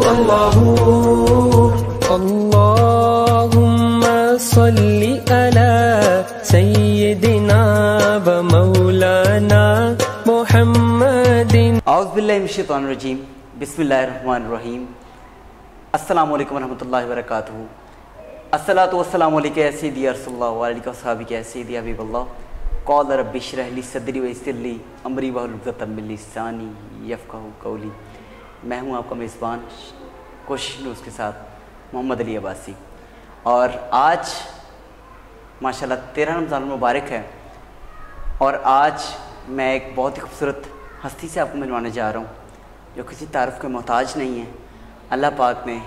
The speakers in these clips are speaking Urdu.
illallahu. Allahumma salli ala sayyidina wa maulana Muhammadin. اعوذ باللہ من الشیطان الرجیم. بسم اللہ الرحمن الرحیم. السلام علیکم ورحمۃ اللہ وبرکاتہ. الصلاۃ والسلام علیکہ یا سیدی یا رسول اللہ وعلیکہ وصحبہ یا سیدی یا حبیب اللہ. قال رب اشرح لی صدری ویسر لی امری واحلل عقدۃ من لسانی یفقہوا قولی. میں ہوں آپ کا میزبان کوشش نیوز کے ساتھ محمد علی عباسی. اور آج ماشاءاللہ 13 رمضان المبارک ہے، اور آج میں ایک بہت ہی خوبصورت ہستی سے آپ کو ملوانے جا رہا ہوں جو کسی تعارف کے محتاج نہیں ہے. اللہ پاک نے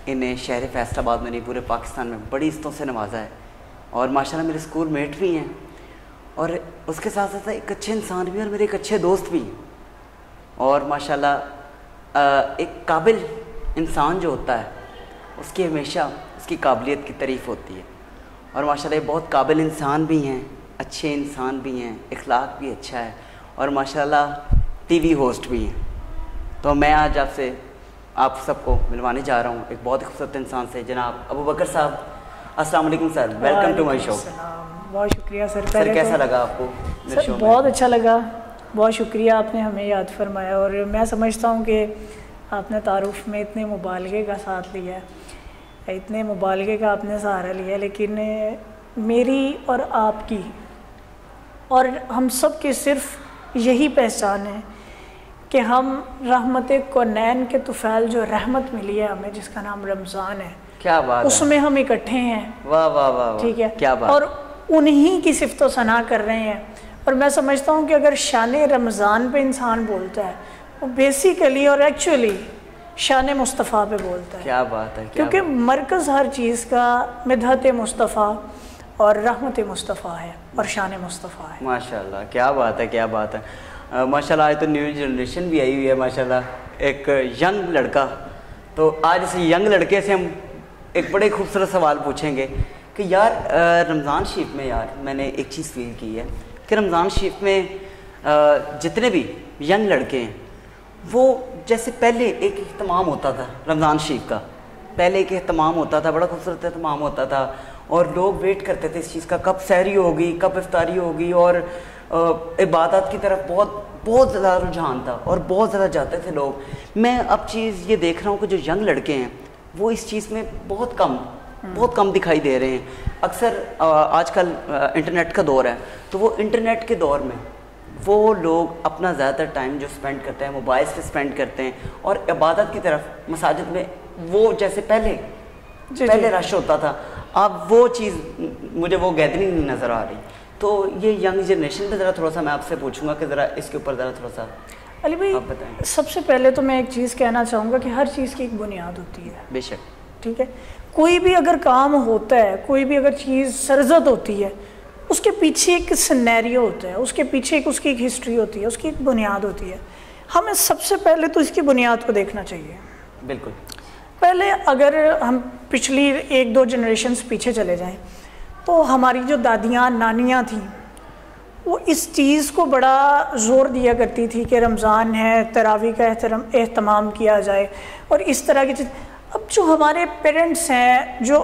انہیں شہر فیصل آباد میں نہیں پورے پاکستان میں بڑی عزتوں سے نوازا ہے، اور ماشاءاللہ میرے اسکول میٹ بھی ہیں، اور اس کے ساتھ ساتھ ایک اچھے انسان بھی ہیں اور میرے ایک اچھے دوست بھی ہیں. اور ماشاءاللہ ایک قابل انسان جو ہوتا ہے اس کی ہمیشہ اس کی قابلیت کی تعریف ہوتی ہے، اور ماشاءاللہ یہ بہت قابل انسان بھی ہیں، اچھے انسان بھی ہیں، اخلاق بھی اچھا ہے، اور ماشاءاللہ ٹی وی ہوسٹ بھی ہیں. تو میں آج آپ سب کو ملوانے جا رہا ہوں ایک بہت خوبصورت انسان سے، جناب ابو بکر صاحب. السلام علیکم سر، ویلکم ٹو مائی شو. بہت شکریہ سر. سر کیسا لگا آپ کو میرے شو میں؟ بہت اچھا لگا، بہت شکریہ، آپ نے ہمیں یاد فرمایا. اور میں سمجھتا ہوں کہ آپ نے تعارف میں اتنے مبالغے کا ساتھ لیا ہے، اتنے مبالغے کا آپ نے سہارا لیا، لیکن میری اور آپ کی اور ہم سب کی صرف یہی پہچان ہے کہ ہم رحمت کونین کے طفیل جو رحمت ملی ہے ہمیں، جس کا نام رمضان ہے، کیا بات اس میں ہم اکٹھے ہیں. واہ واہ واہ، ٹھیک ہے، کیا بات. اور انہی کی صفت و ثنا کر رہے ہیں. اور میں سمجھتا ہوں کہ اگر شان رمضان پہ انسان بولتا ہے وہ بیسیکلی اور ایکچولی شان مصطفیٰ پہ بولتا ہے. کیا بات ہے، کیونکہ مرکز ہر چیز کا مدحت مصطفیٰ اور رحمت مصطفیٰ ہے اور شان مصطفیٰ ہے. ماشاءاللہ کیا بات ہے، کیا بات ہے. ماشاءاللہ آج تو نیو جنریشن بھی آئی ہوئی ہے ماشاءاللہ، ایک ینگ لڑکا. تو آج اس ینگ لڑکے سے ہم ایک بڑے خوبصورت سوال پوچھیں گے کہ یار رمضان شریف میں یار میں نے ایک چیز فیل کی ہے کہ رمضان شریف میں جتنے بھی ینگ لڑکے ہیں وہ جیسے پہلے ایک اہتمام ہوتا تھا رمضان شریف کا، پہلے ایک اہتمام ہوتا تھا، بڑا خوبصورت اہتمام ہوتا تھا، اور لوگ ویٹ کرتے تھے اس چیز کا کب سحری ہوگی، کب افطاری ہوگی، اور عبادت کی طرف بہت زیادہ رجحان تھا اور بہت زیادہ جاتے تھے لوگ. میں اب چیز یہ دیکھ رہا ہوں کہ جو ینگ لڑکے ہیں وہ اس چیز میں بہت کم دکھائی دے رہے ہیں. اکثر آج کل انٹرنیٹ کا دور ہے، تو وہ انٹرنیٹ کے دور میں وہ لوگ اپنا زیادہ تر ٹائم جو سپینڈ کرتے ہیں موبائل سے سپینڈ کرتے ہیں، اور عبادت کی طرف مساجد میں وہ جیسے پہلے رش ہوتا تھا، اب وہ چیز مجھے وہ گیدرنگ نہیں نظر آ رہی. تو یہ ینگ جنریشن پہ ذرا تھوڑا سا میں آپ سے پوچھوں گا کہ ذرا اس کے اوپر ذرا تھوڑا سا علی بھائی آپ بتائیں. سب سے پہلے تو میں ایک چیز کہنا چاہوں گا کہ ہر چیز کی ایک بنیاد ہوتی ہے. بے شک. ٹھیک ہے، کوئی بھی اگر کام ہوتا ہے، کوئی بھی اگر چیز سرزد ہوتی ہے، اس کے پیچھے ایک سینیریو ہوتا ہے، اس کے پیچھے اس کی ایک ہسٹری ہوتی ہے، اس کی ایک بنیاد ہوتی ہے. ہمیں سب سے پہلے تو اس کی بنیاد کو دیکھنا چاہیے. بالکل. پہلے اگر ہم پچھلی 1-2 جنریشنز پیچھے چلے جائیں تو ہماری جو دادیاں نانیاں تھیں وہ اس چیز کو بڑا زور دیا کرتی تھی کہ رمضان ہے، تراویح کا اہتمام کیا جائے اور اس طرح کی چیز. اب جو ہمارے پیرنٹس ہیں، جو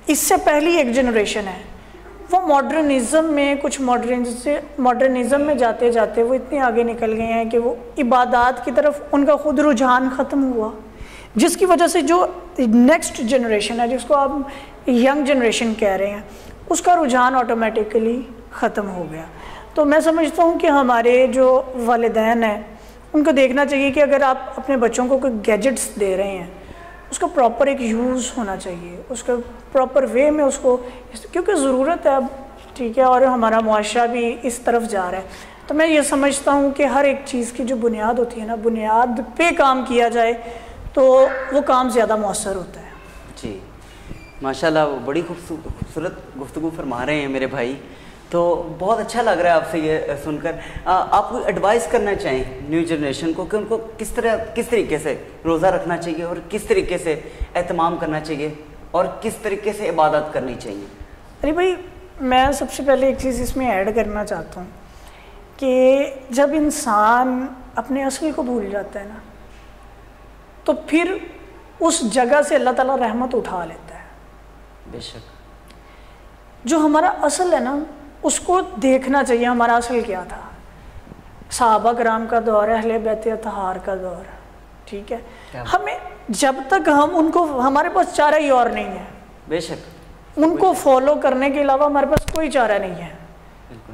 اس سے پہلی ایک جنریشن ہے، وہ ماڈرنزم میں جاتے جاتے وہ اتنے آگے نکل گئے ہیں کہ وہ عبادات کی طرف ان کا خود رجحان ختم ہوا، جس کی وجہ سے جو نیکسٹ جنریشن ہے، جس کو آپ ینگ جنریشن کہہ رہے ہیں، اس کا رجحان آٹومیٹکلی ختم ہو گیا. تو میں سمجھتا ہوں کہ ہمارے جو والدین ہیں ان کو دیکھنا چاہیے کہ اگر آپ اپنے بچوں کو کوئی گیجٹس دے رہے ہیں اس کا پراپر ایک یوز ہونا چاہیے، اس کا پراپر وے میں اس کو، کیونکہ ضرورت ہے اب. ٹھیک ہے، اور ہمارا معاشرہ بھی اس طرف جا رہا ہے. تو میں یہ سمجھتا ہوں کہ ہر ایک چیز کی جو بنیاد ہوتی ہے نا، بنیاد پہ کام کیا جائے تو وہ کام زیادہ مؤثر ہوتا ہے. جی ماشاءاللہ، وہ بڑی خوبصورت گفتگو فرما رہے ہیں میرے بھائی. تو بہت اچھا لگ رہا ہے آپ سے یہ سن کر. آپ کو ایڈوائز کرنا چاہیں نیو جنریشن کو کہ ان کو کس طریقے سے روزہ رکھنا چاہیے اور کس طریقے سے اہتمام کرنا چاہیے اور کس طریقے سے عبادت کرنی چاہیے؟ ارے بھائی، میں سب سے پہلے ایک چیز اس میں ایڈ کرنا چاہتا ہوں کہ جب انسان اپنے اصل کو بھول جاتا ہے نا، تو پھر اس جگہ سے اللہ تعالیٰ رحمت اٹھا لیتا ہے. بے شک. جو ہمارا اصل ہے نا اس کو دیکھنا چاہیے. ہمارا اصل کیا تھا؟ صحابہ کرام کا دور ہے، اہل بیت اطہار کا دور ہے. ٹھیک ہے، ہمیں جب تک ہم ان کو، ہمارے پاس چارہ ہی اور نہیں ہے. بے شک. ان کو فالو کرنے کے علاوہ ہمارے پاس کوئی چارہ نہیں ہے.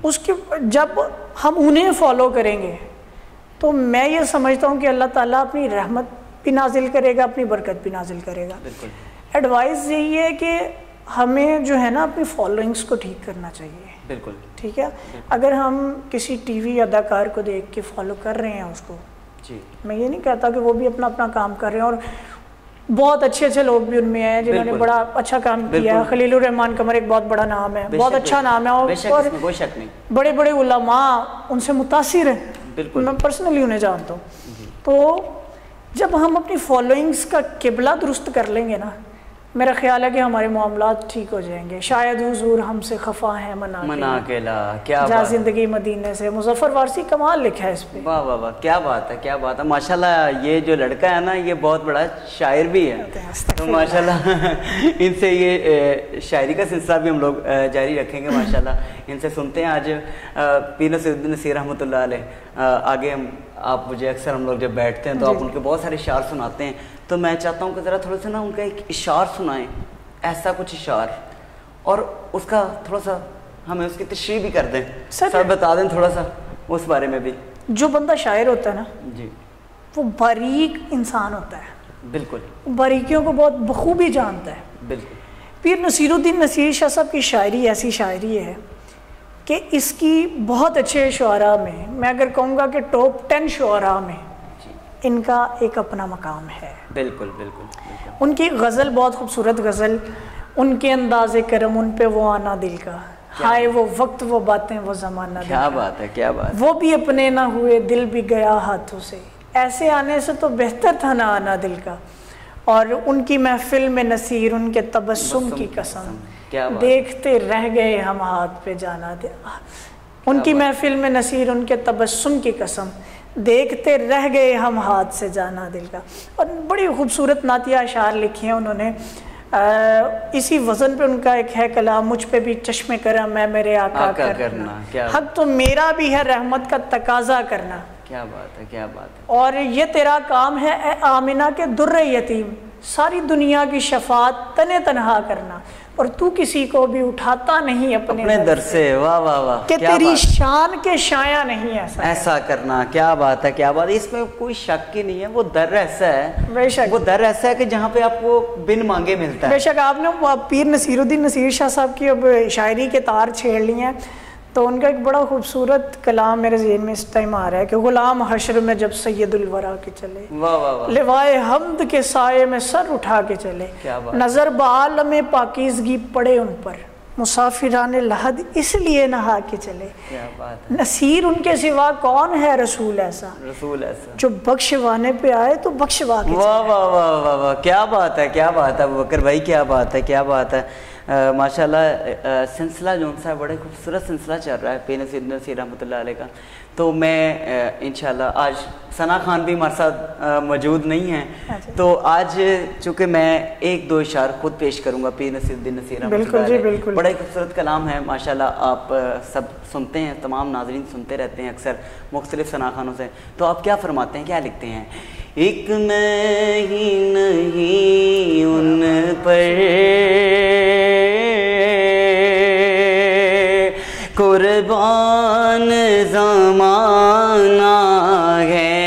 اس کی جب ہم انہیں فالو کریں گے تو میں یہ سمجھتا ہوں کہ اللہ تعالیٰ اپنی رحمت بھی نازل کرے گا، اپنی برکت بھی نازل کرے گا. ایڈوائز یہی ہے کہ ہمیں جو ہے نا اپنی فالوئنگس کو ٹھیک کرنا چاہیے. بالکل. ٹھیک ہے، اگر ہم کسی ٹی وی اداکار کو دیکھ کے فالو کر رہے ہیں اس کو، جی، میں یہ نہیں کہتا کہ وہ بھی اپنا اپنا کام کر رہے ہیں، اور بہت اچھے اچھے لوگ بھی ان میں ہیں جنہوں نے بڑا اچھا کام کیا. خلیل الرحمان قمر ایک بہت بڑا نام ہے، بہت اچھا نام ہے، اور کوئی شک نہیں، بڑے بڑے علماء ان سے متاثر ہیں. میں پرسنلی انہیں جانتا ہوں. تو جب ہم اپنی فالوئنگس کا قبلہ درست کر لیں گے نا، میرا خیال ہے کہ ہمارے معاملات ٹھیک ہو جائیں گے. شاید حضور ہم سے خفا ہیں منا کے لا، کیا جا زندگی مدینے سے. مظفر وارثی کمال لکھا ہے اس پہ. واہ واہ واہ، کیا بات ہے، کیا بات ہے. ماشاءاللہ یہ جو لڑکا ہے نا یہ بہت بڑا شاعر بھی ہے. تو ماشاءاللہ ان سے یہ شاعری کا سلسلہ بھی ہم لوگ جاری رکھیں گے. ماشاءاللہ ان سے سنتے ہیں. آج پیر نصیر الدین نصیر رحمۃ اللہ علیہ آگے آپ مجھے اکثر ہم لوگ جب بیٹھتے ہیں تو آپ ان کے بہت سارے اشعار سناتے ہیں. تو میں چاہتا ہوں کہ ذرا تھوڑا سا نا ان کا ایک اشعار سنائیں، ایسا کچھ اشعار، اور اس کا تھوڑا سا ہمیں اس کی تشریح بھی کر دیں. سر بتا دیں تھوڑا سا اس بارے میں بھی. جو بندہ شاعر ہوتا ہے نا جی، وہ باریک انسان ہوتا ہے. بالکل. باریکیوں کو بہت بخوبی جانتا ہے. بالکل. پیر نصیر الدین نصیر شاہ صاحب کی شاعری ایسی شاعری ہے کہ اس کی بہت اچھے شعراء میں اگر کہوں گا کہ ٹاپ 10 شعراء میں ان کا ایک اپنا مقام ہے. بالکل بالکل. ان کی غزل بہت خوبصورت غزل، ان کے انداز کرم ان پہ وہ آنا دل کا، ہائے وہ وقت وہ باتیں وہ زمانہ. کیا بات ہے، کیا بات. وہ بھی اپنے نہ ہوئے دل بھی گیا ہاتھوں سے، ایسے آنے سے تو بہتر تھا نہ آنا دل کا. اور ان کی محفل میں نصیر ان کے تبسم کی قسم، دیکھتے رہ گئے ہم ہاتھ پہ جانا دل. ان کی محفل میں نصیر ان کے تبسم کی قسم، دیکھتے رہ گئے ہم ہاتھ سے جانا دل کا. اور بڑی خوبصورت نعتیہ اشعار لکھی ہیں انہوں نے. اسی وزن پہ ان کا ایک ہے کلام، مجھ پہ بھی چشم کرم میں میرے آقا کرنا، حق تو میرا بھی ہے رحمت کا تقاضا کرنا. کیا بات ہے، کیا بات ہے. اور یہ تیرا کام ہے اے آمنہ کے در یتیم، ساری دنیا کی شفاعت تنے تنہا کرنا، اور تو کسی کو بھی اٹھاتا نہیں اپنے در سے. واہ واہ واہ، کہ تیری شان کے شایع نہیں ایسا کرنا. کیا بات ہے، کیا بات ہے. اس میں کوئی شک ہی نہیں ہے. وہ در ایسا ہے، بے شک وہ در ایسا ہے کہ جہاں پہ آپ کو بن مانگے ملتا ہے. بے شک. آپ نے پیر نصیر الدین نصیر شاہ صاحب کی اب شاعری کے تار چھیڑ لی ہیں، تو ان کا ایک بڑا خوبصورت کلام میرے ذہن میں اس ٹائم آ رہا ہے کہ غلام حشر میں جب سید الورا کے چلے، واہ واہ واہ، لوائے حمد کے سائے میں سر اٹھا کے چلے، نظر بعالم پاکیزگی پڑے ان پر، مسافران لحد اس لیے نہا کے چلے. کیا بات ہے. نصیر ان کے سوا کون ہے رسول ایسا، رسول ایسا جو بخشوانے پہ آئے تو بخشوا کے. واہ واہ واہ واہ واہ، کیا بات ہے، کیا بات ہے ابوبکر بھائی، کیا بات ہے، کیا بات ہے. ماشاءاللہ سلسلہ جو سا بڑے خوبصورت سلسلہ چل رہا ہے پیر نصیر نصیر رحمۃ اللہ علیہ کا. تو میں انشاءاللہ آج ثنا خان بھی ہمارے ساتھ موجود نہیں ہیں، تو آج چونکہ میں ایک دو اشعار خود پیش کروں گا پیر نصیر الدین نصیر رحمۃ اللہ علیہ. بالکل، بڑا خوبصورت کلام ہے ماشاءاللہ. آپ سب سنتے ہیں، تمام ناظرین سنتے رہتے ہیں اکثر مختلف ثنا خانوں سے. تو آپ کیا فرماتے ہیں، کیا لکھتے ہیں؟ ایک میں ہی نہیں ان پر قربان زمانہ ہے،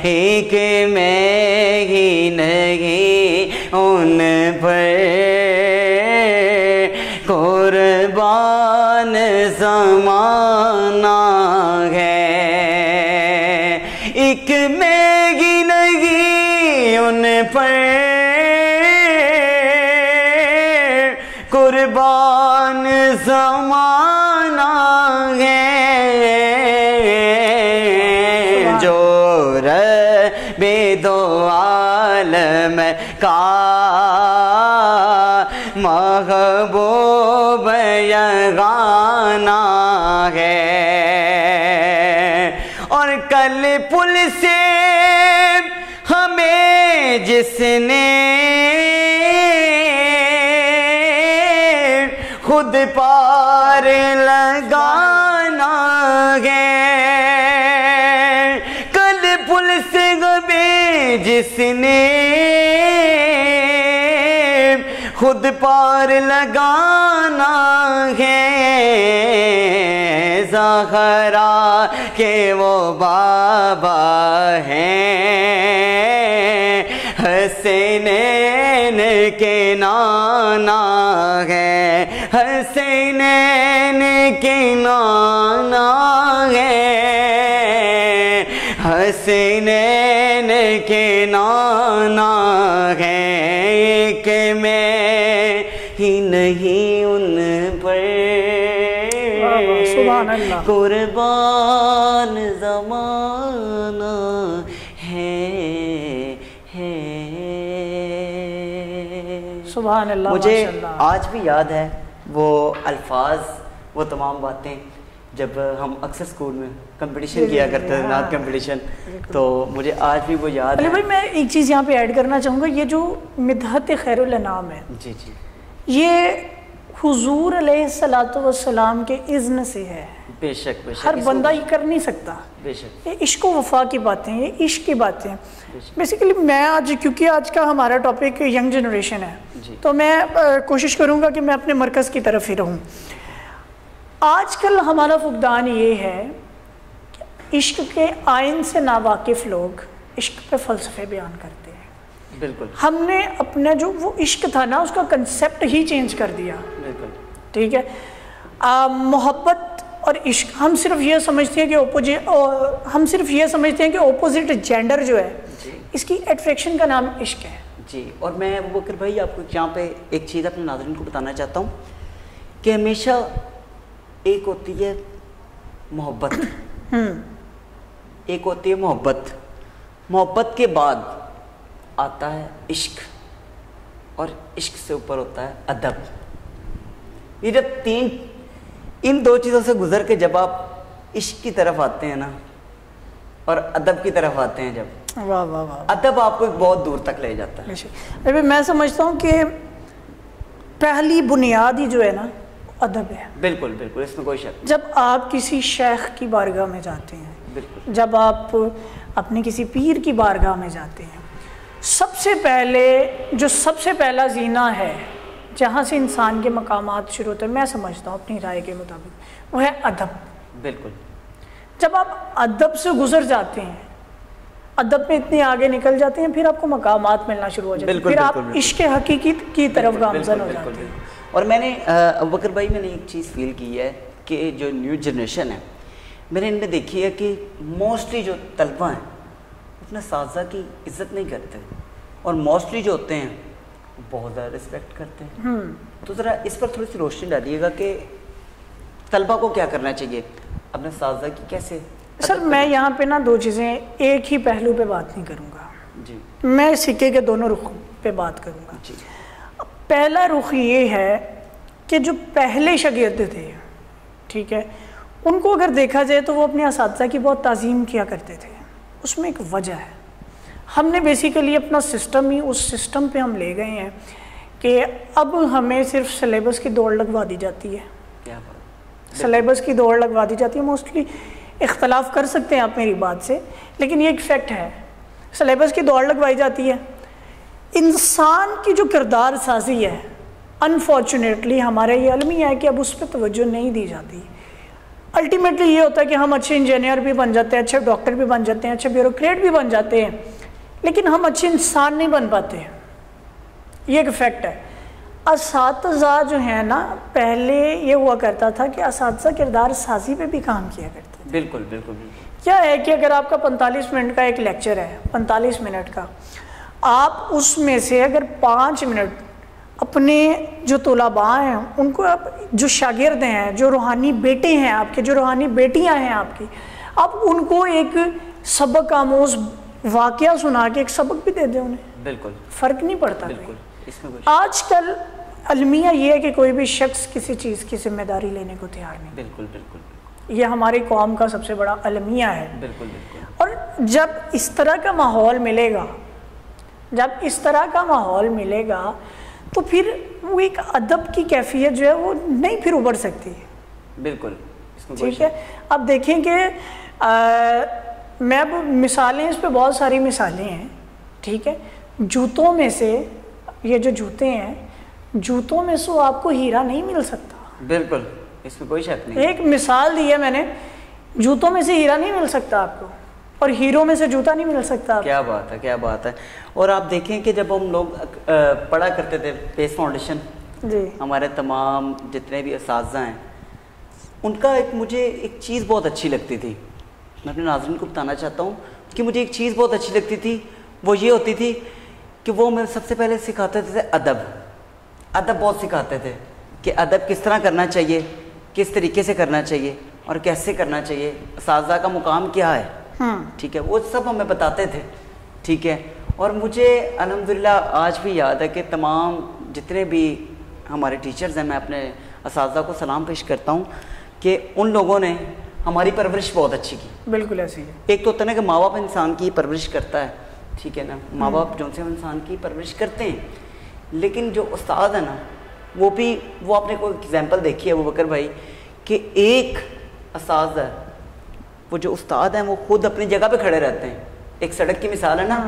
ایک میں ہی نہیں ان پر قربان زمانہ ہے، ایک میں ہی نہیں ان پر قربان زمانہ ہے، جو رب دو عالم کا محبوب یگانہ ہے، اور کل پل سے ہمیں جس نے خود پار لگانا ہے، کل پل سے گبے جس نے خود پار لگانا ہے، زہرا کے وہ بابا ہیں، حسینین کے نانا ہے، حسینین کے نانا ہے، حسینین کے نانا ہے، کہ میں ہی نہیں ان پر سبحان اللہ، قربان زمانہ ہے۔ سبحان اللہ، مجھے ماشاءاللہ۔ آج بھی یاد ہے وہ الفاظ، وہ تمام باتیں، جب ہم اکثر اسکول میں کمپٹیشن کیا کرتے تھے، نعت کمپٹیشن، تو مجھے آج بھی وہ یاد ہے۔ علی بھائی میں ایک چیز یہاں پہ ایڈ کرنا چاہوں گا، یہ جو مدحت خیر الانام ہے، جی جی، یہ حضور علیہ الصلوۃ والسلام کے اذن سے ہے، بے شک بے شک، ہر بندہ یہ کر نہیں سکتا۔ بے شک یہ عشق و وفا کی باتیں، یہ عشق کی باتیں۔ بیسیکلی میں آج، کیونکہ آج کا ہمارا ٹاپک ینگ جنریشن ہے، تو میں کوشش کروں گا کہ میں اپنے مرکز کی طرف ہی رہوں۔ آج کل ہمارا فقدان یہ ہے کہ عشق کے آئین سے ناواقف لوگ عشق پہ فلسفے بیان کرتے ہیں۔ بالکل، ہم نے اپنا جو وہ عشق تھا نا، اس کا کنسیپٹ ہی چینج کر دیا۔ بالکل ٹھیک ہے، محبت اور عشق ہم صرف یہ سمجھتے ہیں کہ اپوزٹ جینڈر جو ہے، اس کی اٹریکشن کا نام عشق ہے۔ جی، اور میں ابوبکر بھائی آپ کو یہاں پہ ایک چیز اپنے ناظرین کو بتانا چاہتا ہوں کہ ہمیشہ ایک ہوتی ہے محبت، ایک ہوتی ہے محبت، محبت کے بعد آتا ہے عشق، اور عشق سے اوپر ہوتا ہے ادب۔ یہ جب ان دو چیزوں سے گزر کے جب آپ عشق کی طرف آتے ہیں نا، اور ادب کی طرف آتے ہیں جب، واہ واہ واہ، ادب آپ کو بہت دور تک لے جاتا ہے۔ ابھی میں سمجھتا ہوں کہ پہلی بنیاد ہی جو ہے نا، ادب ہے۔ بالکل بالکل، اس میں کوئی شک۔ جب آپ کسی شیخ کی بارگاہ میں جاتے ہیں، بالکل، جب آپ اپنے کسی پیر کی بارگاہ میں جاتے ہیں، سب سے پہلے جو سب سے پہلا زینہ ہے جہاں سے انسان کے مقامات شروع ہوتے ہیں، میں سمجھتا ہوں اپنی رائے کے مطابق، وہ ہے ادب۔ بالکل، جب آپ ادب سے گزر جاتے ہیں، ادب میں اتنے آگے نکل جاتے ہیں، پھر آپ کو مقامات ملنا شروع ہو جاتے ہیں، پھر آپ عشق حقیقی کی طرف گامزن ہو جاتے ہیں۔ اور میں نے ابوبکر بھائی، میں نے ایک چیز فیل کی ہے کہ جو نیو جنریشن ہے، میں نے ان میں دیکھی ہے کہ موسٹلی جو طلبہ ہیں اپنے اساتذہ کی عزت نہیں کرتے، اور موسٹلی جو ہوتے ہیں بہت زیادہ رسپیکٹ کرتے ہیں۔ تو ذرا اس پر تھوڑی سی روشنی ڈالیے گا کہ طلبہ کو کیا کرنا چاہیے، اپنے اساتذہ کی کیسے؟ سر میں یہاں پہ نا دو چیزیں، ایک ہی پہلو پہ بات نہیں کروں گا، جی، میں سکے کے دونوں رخ پہ بات کروں گا۔ جی، پہلا رخ یہ ہے کہ جو پہلے شاگرد تھے، ٹھیک ہے، ان کو اگر دیکھا جائے تو وہ اپنے اساتذہ کی بہت تعظیم کیا کرتے تھے۔ اس میں ایک وجہ ہے، ہم نے بیسیکلی اپنا سسٹم ہی اس سسٹم پہ ہم لے گئے ہیں کہ اب ہمیں صرف سلیبس کی دوڑ لگوا دی جاتی ہے، کیا بات، سلیبس کی دوڑ لگوا دی جاتی ہے۔ موسٹلی اختلاف کر سکتے ہیں آپ میری بات سے، لیکن یہ ایک فیکٹ ہے، سلیبس کی دوڑ لگوائی جاتی ہے۔ انسان کی جو کردار سازی ہے، انفارچونیٹلی ہمارا یہ المیہ ہے کہ اب اس پہ توجہ نہیں دی جاتی۔ الٹیمیٹلی یہ ہوتا ہے کہ ہم اچھے انجینئر بھی بن جاتے ہیں، اچھے ڈاکٹر بھی بن جاتے ہیں، اچھے بیوروکریٹ بھی بن جاتے ہیں، لیکن ہم اچھے انسان نہیں بن پاتے ہیں۔ یہ ایک فیکٹ ہے۔ اساتذہ جو ہیں نا، پہلے یہ ہوا کرتا تھا کہ اساتذہ کردار سازی پہ بھی کام کیا کرتے تھے۔ بالکل بالکل، کیا ہے کہ اگر آپ کا 45 منٹ کا ایک لیکچر ہے، 45 منٹ کا، آپ اس میں سے اگر 5 منٹ اپنے جو طلباء ہیں ان کو، جو شاگرد ہیں، جو روحانی بیٹے ہیں آپ کے، جو روحانی بیٹیاں ہیں آپ کی، آپ ان کو ایک سبق آموز واقعہ سنا کے ایک سبق بھی دے دیں انہیں، بالکل فرق نہیں پڑتا۔ بالکل، اس میں آج کل المیہ یہ ہے کہ کوئی بھی شخص کسی چیز کی ذمہ داری لینے کو تیار نہیں۔ بالکل بالکل، یہ ہماری قوم کا سب سے بڑا المیہ ہے۔ بالکل بالکل، اور جب اس طرح کا ماحول ملے گا، جب اس طرح کا ماحول ملے گا تو پھر وہ ایک ادب کی کیفیت جو ہے وہ نہیں پھر ابھر سکتی ہے. بالکل ٹھیک ہے. اب دیکھیں کہ میں اب مثالیں اس پہ بہت ساری مثالیں ہیں. ٹھیک ہے. جوتوں میں سے یہ جو جوتے ہیں جوتوں میں سے آپ کو ہیرا نہیں مل سکتا. بالکل اس میں کوئی شک نہیں. ایک مثال دی ہے میں نے, جوتوں میں سے ہیرا نہیں مل سکتا آپ کو اور ہیرو میں سے جوتا نہیں مل سکتا. کیا بات ہے, کیا بات ہے. اور آپ دیکھیں کہ جب ہم لوگ پڑھا کرتے تھے پیس فاؤنڈیشن, جی ہمارے تمام جتنے بھی اساتذہ ہیں ان کا مجھے ایک چیز بہت اچھی لگتی تھی, میں اپنے ناظرین کو بتانا چاہتا ہوں کہ مجھے ایک چیز بہت اچھی لگتی تھی, وہ یہ ہوتی تھی کہ وہ میں سب سے پہلے سکھاتے تھے ادب. ادب بہت سکھاتے تھے کہ ادب کس طرح کرنا چاہیے, کس طریقے سے کرنا چاہیے اور کیسے کرنا چاہیے, اساتذہ کا مقام کیا ہے. ٹھیک ہے, وہ سب ہمیں بتاتے تھے. ٹھیک ہے. اور مجھے الحمدللہ آج بھی یاد ہے کہ تمام جتنے بھی ہمارے ٹیچرز ہیں, میں اپنے اساتذہ کو سلام پیش کرتا ہوں کہ ان لوگوں نے ہماری پرورش بہت اچھی کی. بالکل ایسی ہے. ایک تو ہوتا ہے نا کہ ماں باپ انسان کی پرورش کرتا ہے, ٹھیک ہے نا, ماں باپ جو سے انسان کی پرورش کرتے ہیں, لیکن جو استاد ہے نا وہ بھی, وہ آپ نے کوئی ایگزامپل دیکھی ہے ابوبکر بھائی کہ ایک اساتذہ ہے, وہ جو استاد ہیں وہ خود اپنی جگہ پہ کھڑے رہتے ہیں. ایک سڑک کی مثال ہے نا,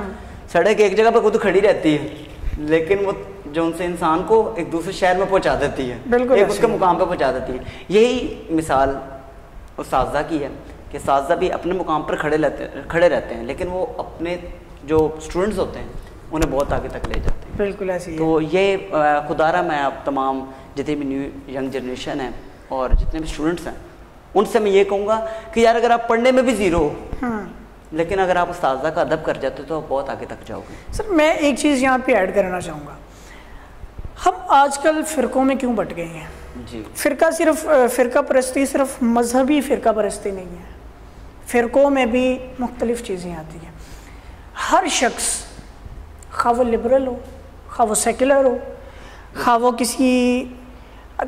سڑک ایک جگہ پہ خود کھڑی رہتی ہے لیکن وہ جو ان سے انسان کو ایک دوسرے شہر میں پہنچا دیتی ہے, ایک اس کے مقام پہ پہنچا دیتی ہے. یہی مثال اساتذہ کی ہے کہ اساتذہ بھی اپنے مقام پر کھڑے رہتے ہیں لیکن وہ اپنے جو اسٹوڈنٹس ہوتے ہیں انہیں بہت آگے تک لے جاتے ہیں. بالکل ایسی ہے. تو یہ خدا رہا میں آپ تمام جتنے بھی نیو ینگ جنریشن ہیں اور جتنے بھی اسٹوڈنٹس ہیں ان سے میں یہ کہوں گا کہ یار اگر آپ پڑھنے میں بھی زیرو ہو لیکن اگر آپ اساتذہ کا ادب کر جاتے تو آپ بہت آگے تک جاؤ گے. سر میں ایک چیز یہاں پہ ایڈ کرنا چاہوں گا, ہم آج کل فرقوں میں کیوں بٹ گئے ہیں. جی, فرقہ پرستی صرف مذہبی فرقہ پرستی نہیں ہے, فرقوں میں بھی مختلف چیزیں آتی ہیں. ہر شخص خواہ وہ لبرل ہو, خواہ وہ سیکولر ہو, خواہ وہ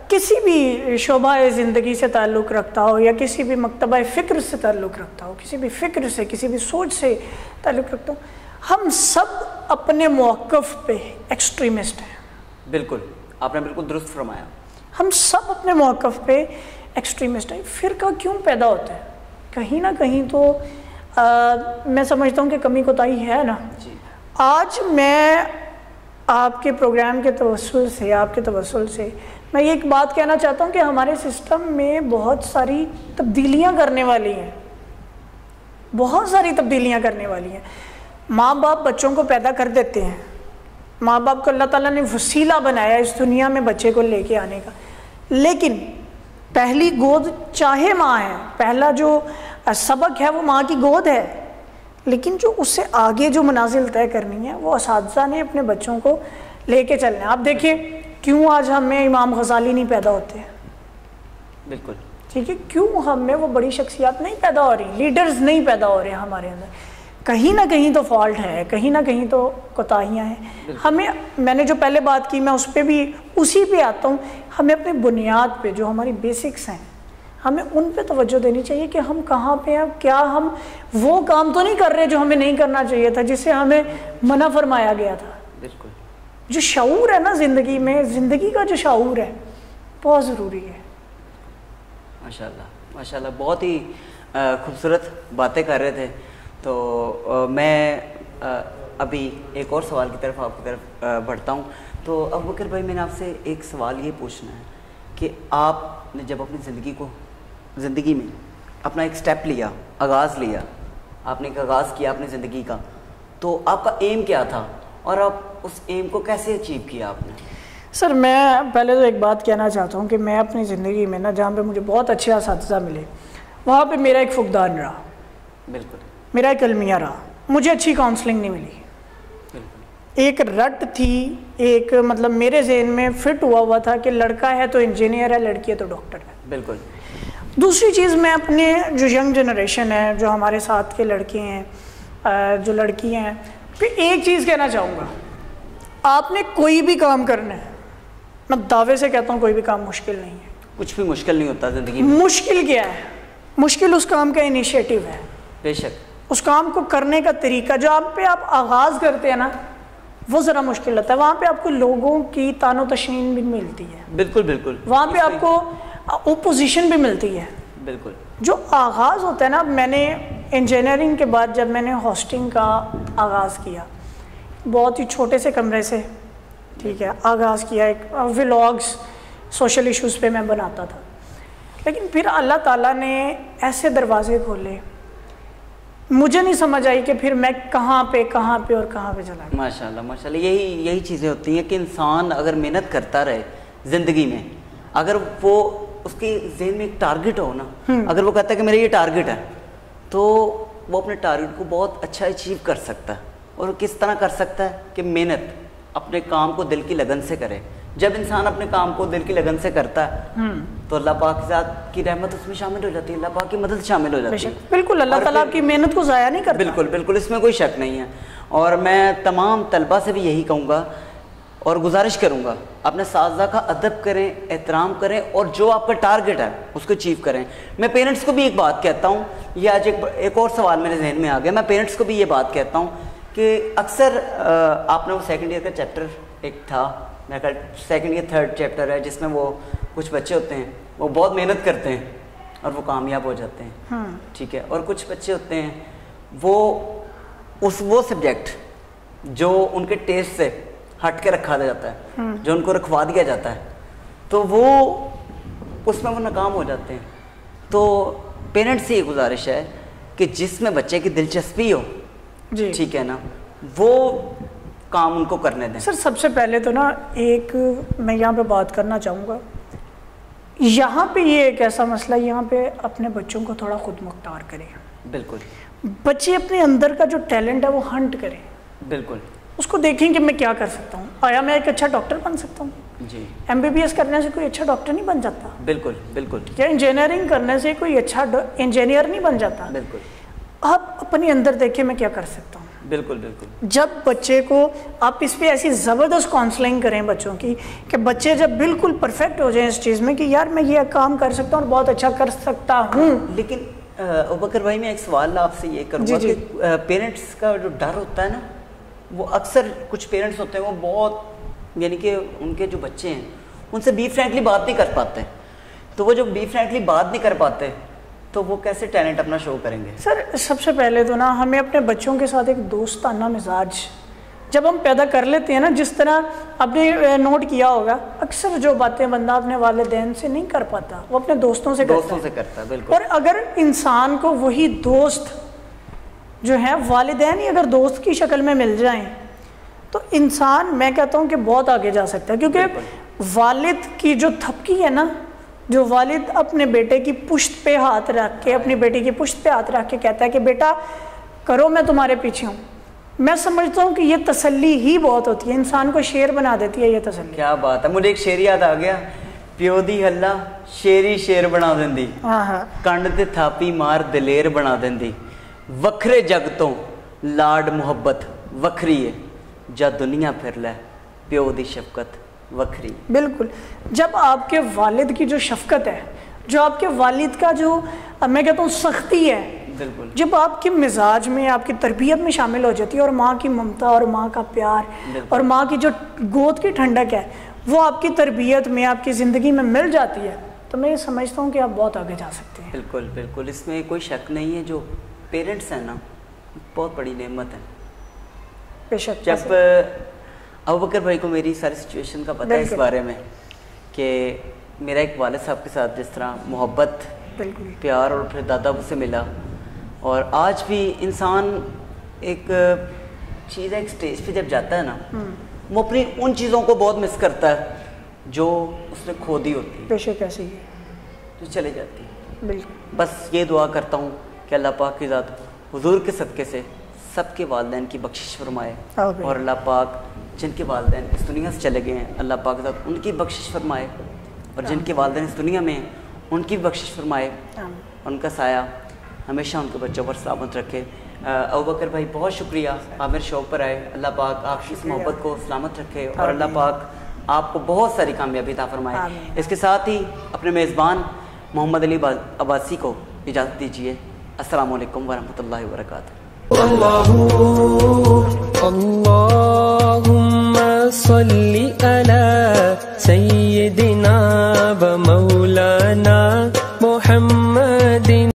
کسی بھی شعبہ زندگی سے تعلق رکھتا ہو یا کسی بھی مکتبہ فکر سے تعلق رکھتا ہو, کسی بھی فکر سے, کسی بھی سوچ سے تعلق رکھتا ہو, ہم سب اپنے موقف پہ ایکسٹریمسٹ ہیں. بالکل, آپ نے بالکل درست فرمایا. ہم سب اپنے موقف پہ ایکسٹریمسٹ ہیں. فرقہ کیوں پیدا ہوتا ہے؟ کہیں نہ کہیں تو میں سمجھتا ہوں کہ کمی کوتاہی ہے نا. جی, آج میں آپ کے پروگرام کے توسل سے, آپ کے توسل سے میں یہ ایک بات کہنا چاہتا ہوں کہ ہمارے سسٹم میں بہت ساری تبدیلیاں کرنے والی ہیں, بہت ساری تبدیلیاں کرنے والی ہیں. ماں باپ بچوں کو پیدا کر دیتے ہیں, ماں باپ کو اللہ تعالیٰ نے وسیلہ بنایا اس دنیا میں بچے کو لے کے آنے کا, لیکن پہلی گود چاہے ماں ہے, پہلا جو سبق ہے وہ ماں کی گود ہے, لیکن جو اس سے آگے جو منازل طے کرنی ہے وہ اساتذہ نے اپنے بچوں کو لے کے چلنا ہے. آپ دیکھیے کیوں آج ہمیں امام غزالی نہیں پیدا ہوتے. بالکل ٹھیک ہے, کیوں ہم میں وہ بڑی شخصیات نہیں پیدا ہو رہی, لیڈرز نہیں پیدا ہو رہے ہیں ہمارے اندر. کہیں نہ کہیں تو فالٹ ہے, کہیں نہ کہیں تو کوتاہیاں ہیں. ہمیں, میں نے جو پہلے بات کی میں اس پہ بھی اسی پہ آتا ہوں, ہمیں اپنے بنیاد پہ جو ہماری بیسکس ہیں ہمیں ان پہ توجہ دینی چاہیے کہ ہم کہاں پہ ہیں, کیا ہم وہ کام تو نہیں کر رہے جو ہمیں نہیں کرنا چاہیے تھا, جسے ہمیں منع فرمایا گیا تھا. بالکل, جو شعور ہے نا زندگی میں, زندگی کا جو شعور ہے بہت ضروری ہے. ماشاءاللہ ماشاءاللہ, بہت ہی خوبصورت باتیں کر رہے تھے. تو میں ابھی ایک اور سوال کی طرف آپ کی طرف بڑھتا ہوں. تو ابوبکر بھائی میں نے آپ سے ایک سوال یہ پوچھنا ہے کہ آپ نے جب اپنی زندگی میں اپنا ایک سٹیپ لیا, آغاز لیا, آپ نے ایک آغاز کیا اپنی زندگی کا, تو آپ کا ایم کیا تھا اور آپ اس ایم کو کیسے اچیو کیا آپ نے؟ سر میں پہلے تو ایک بات کہنا چاہتا ہوں کہ میں اپنی زندگی میں نا جہاں پہ مجھے بہت اچھے اساتذہ ملے وہاں پہ میرا ایک فقدان رہا. بالکل, میرا ایک المیہ رہا. مجھے اچھی کاؤنسلنگ نہیں ملی. ایک رٹ تھی, ایک مطلب میرے ذہن میں فٹ ہوا تھا کہ لڑکا ہے تو انجینئر ہے, لڑکی ہے تو ڈاکٹر ہے. بالکل. دوسری چیز, میں اپنے جو ینگ جنریشن ہے, جو ہمارے ساتھ کے لڑکے ہیں, جو لڑکیاں ہیں, پھر ایک چیز کہنا چاہوں گا, آپ نے کوئی بھی کام کرنا ہے, میں دعوے سے کہتا ہوں کوئی بھی کام مشکل نہیں ہے. کچھ بھی مشکل نہیں ہوتا زندگی میں. مشکل کیا ہے؟ مشکل اس کام کا انیشیٹو ہے. بے شک. اس کام کو کرنے کا طریقہ جو آپ پہ آپ آغاز کرتے ہیں نا, وہ ذرا مشکل ہوتا ہے. وہاں پہ آپ کو لوگوں کی تان و تشنین بھی ملتی ہے, بالکل بالکل, وہاں پہ آپ کو اپوزیشن بھی ملتی ہے. بالکل. جو آغاز ہوتا ہے نا, میں نے انجینئرنگ کے بعد جب میں نے ہاسٹنگ کا آغاز کیا, بہت ہی چھوٹے سے کمرے سے, ٹھیک ہے, آغاز کیا, ایک ولاگس سوشل ایشوز پہ میں بناتا تھا. لیکن پھر اللہ تعالیٰ نے ایسے دروازے کھولے, مجھے نہیں سمجھ آئی کہ پھر میں کہاں پہ اور کہاں پہ چلا گیا. ماشاء اللہ, یہی چیزیں ہوتی ہیں کہ انسان اگر محنت کرتا رہے زندگی میں, اگر وہ اس کے ذہن میں ایک ٹارگٹ ہو نا, اگر وہ کہتا ہے کہ میرا یہ ٹارگٹ ہے, تو وہ اپنے ٹارگٹ کو بہت اچھا اچیو کر سکتا ہے. اور کس طرح کر سکتا ہے کہ محنت, اپنے کام کو دل کی لگن سے کرے. جب انسان اپنے کام کو دل کی لگن سے کرتا ہے تو اللہ پاک ذات کی رحمت اس میں شامل ہو جاتی ہے, اللہ پاک کی مدد شامل ہو جاتی ہے. بالکل, اللہ تعالیٰ آپ کی محنت کو ضائع نہیں کرتا. بالکل بالکل, اس میں کوئی شک نہیں ہے. اور میں تمام طلبہ سے بھی یہی کہوں گا اور گزارش کروں گا, اپنے اساتذہ کا ادب کریں, احترام کریں, اور جو آپ کا ٹارگٹ ہے اس کو اچیو کریں. میں پیرنٹس کو بھی ایک بات کہتا ہوں, یہ آج ایک اور سوال میرے ذہن میں آ گیا, میں پیرنٹس کو بھی یہ بات کہتا ہوں کہ اکثر آپ نے وہ سیکنڈ ایئر کا چیپٹر ایک تھا, میں سیکنڈ یا تھرڈ چیپٹر ہے, جس میں وہ کچھ بچے ہوتے ہیں وہ بہت محنت کرتے ہیں اور وہ کامیاب ہو جاتے ہیں, ٹھیک ہے, اور کچھ بچے ہوتے ہیں وہ سبجیکٹ جو ان کے ٹیسٹ سے ہٹ کے رکھا جاتا ہے, جو ان کو رکھوا دیا جاتا ہے, تو وہ اس میں وہ ناکام ہو جاتے ہیں. تو پیرنٹس سے یہ گزارش ہے کہ جس میں بچے کی دلچسپی ہو, ٹھیک ہے نا, وہ کام ان کو کرنے دیں. سر سب سے پہلے تو نا ایک میں یہاں پہ بات کرنا چاہوں گا, یہاں پہ یہ ایک ایسا مسئلہ, یہاں پہ اپنے بچوں کو تھوڑا خود مختار کریں. بالکل, بچے اپنے اندر کا جو ٹیلنٹ ہے وہ ہنٹ کریں. بالکل, اس کو دیکھیں کہ میں کیا کر سکتا ہوں. آیا میں ایک اچھا ڈاکٹر بن سکتا ہوں؟ جی. MBBS کرنے سے کوئی اچھا ڈاکٹر نہیں بن جاتا. بالکل بالکل. یا انجینئرنگ کرنے سے کوئی اچھا انجینئر نہیں بن جاتا. بالکل. آپ اپنے اندر دیکھیں میں کیا کر سکتا ہوں. بالکل بالکل. جب بچے کو آپ اس پہ ایسی زبردست کاؤنسلنگ کریں بچوں کی کہ بچے جب بالکل پرفیکٹ ہو جائیں اس چیز میں کہ یار میں یہ کام کر سکتا ہوں اور بہت اچھا کر سکتا ہوں. لیکن ابوبکر بھائی, میں ایک سوال آپ سے یہ کروں گا کہ پیرنٹس کا جو ڈر ہوتا ہے نا, وہ اکثر کچھ پیرنٹس ہوتے ہیں وہ بہت, یعنی کہ ان کے جو بچے ہیں ان سے بی فرینکلی بات نہیں کر پاتے. تو وہ جو بی فرینکلی بات نہیں کر پاتے تو وہ کیسے ٹیلنٹ اپنا شو کریں گے؟ سر سب سے پہلے تو نا ہمیں اپنے بچوں کے ساتھ ایک دوستانہ مزاج جب ہم پیدا کر لیتے ہیں نا, جس طرح آپ نے نوٹ کیا ہوگا اکثر جو باتیں بندہ اپنے والدین سے نہیں کر پاتا وہ اپنے دوستوں سے کرتا ہے. بالکل. اور اگر انسان کو وہی دوست جو ہیں والدین ہی اگر دوست کی شکل میں مل جائیں تو انسان, میں کہتا ہوں کہ بہت آگے جا سکتا ہے. کیونکہ والد کی جو تھپکی ہے نا, جو والد اپنے بیٹے کی پشت پہ ہاتھ رکھ کے, اپنی بیٹی کی پشت پہ ہاتھ رکھ کے کہتا ہے کہ بیٹا کرو میں تمہارے پیچھے ہوں, میں سمجھتا ہوں کہ یہ تسلی ہی بہت ہوتی ہے, انسان کو شیر بنا دیتی ہے یہ تسلی. کیا بات ہے, مجھے ایک شعر یاد آ گیا, پیو دی ہلا شیری شیر بنا دیندی, کنڈ تے تھاپی مار دلیر بنا دیندی, وکھرے جگ تو لاڈ محبت وکھری ہے, جا دنیا پھر لے پیو دی شفقت وکھری. بالکل, جب آپ کے والد کی جو شفقت ہے, جو آپ کے والد کا جو میں کہتا ہوں سختی ہے, بالکل, جب آپ کے مزاج میں آپ کی تربیت میں شامل ہو جاتی ہے, اور ماں کی ممتا اور ماں کا پیار اور ماں کی جو گود کی ٹھنڈک ہے وہ آپ کی تربیت میں آپ کی زندگی میں مل جاتی ہے, تو میں یہ سمجھتا ہوں کہ آپ بہت آگے جا سکتے ہیں. بالکل بالکل, اس میں کوئی شک نہیں ہے. جو پیرنٹس ہیں نا بہت بڑی نعمت ہے. بے شک. جب ابوبکر بھائی کو میری ساری سچویشن کا پتہ ہے اس بارے میں کہ میرا ایک والد صاحب کے ساتھ جس طرح محبت, پیار اور پھر دادا سے ملا, اور آج بھی انسان ایک چیز ہے, ایک سٹیج پہ جب جاتا ہے نا وہ اپنی ان چیزوں کو بہت مس کرتا ہے جو اس نے کھو دی ہوتی ہے. بے شک ایسی ہے, جو چلے جاتی ہے. بالکل. بس یہ دعا کرتا ہوں کہ اللہ پاک کی ذات حضور کے صدقے سے سب کے والدین کی بخشش فرمائے, اور اللہ پاک جن کے والدین اس دنیا سے چلے گئے ہیں اللہ پاک ذات ان کی بخشش فرمائے, اور جن کے والدین اس دنیا میں ہیں ان کی بخشش فرمائے, ان کا سایہ ہمیشہ ان کے بچوں پر سلامت رکھے. ابوبکر بھائی بہت شکریہ, آپ میرے شوق پر آئے. اللہ پاک آپ کی اس محبت کو سلامت رکھے, اور اللہ پاک آپ کو بہت ساری کامیابی عطا فرمائے. اس کے ساتھ ہی اپنے میزبان محمد علی عباسی کو اجازت دیجیے. السلام علیکم ورحمۃ اللہ وبرکاتہ. صل على سيدنا ومولانا محمد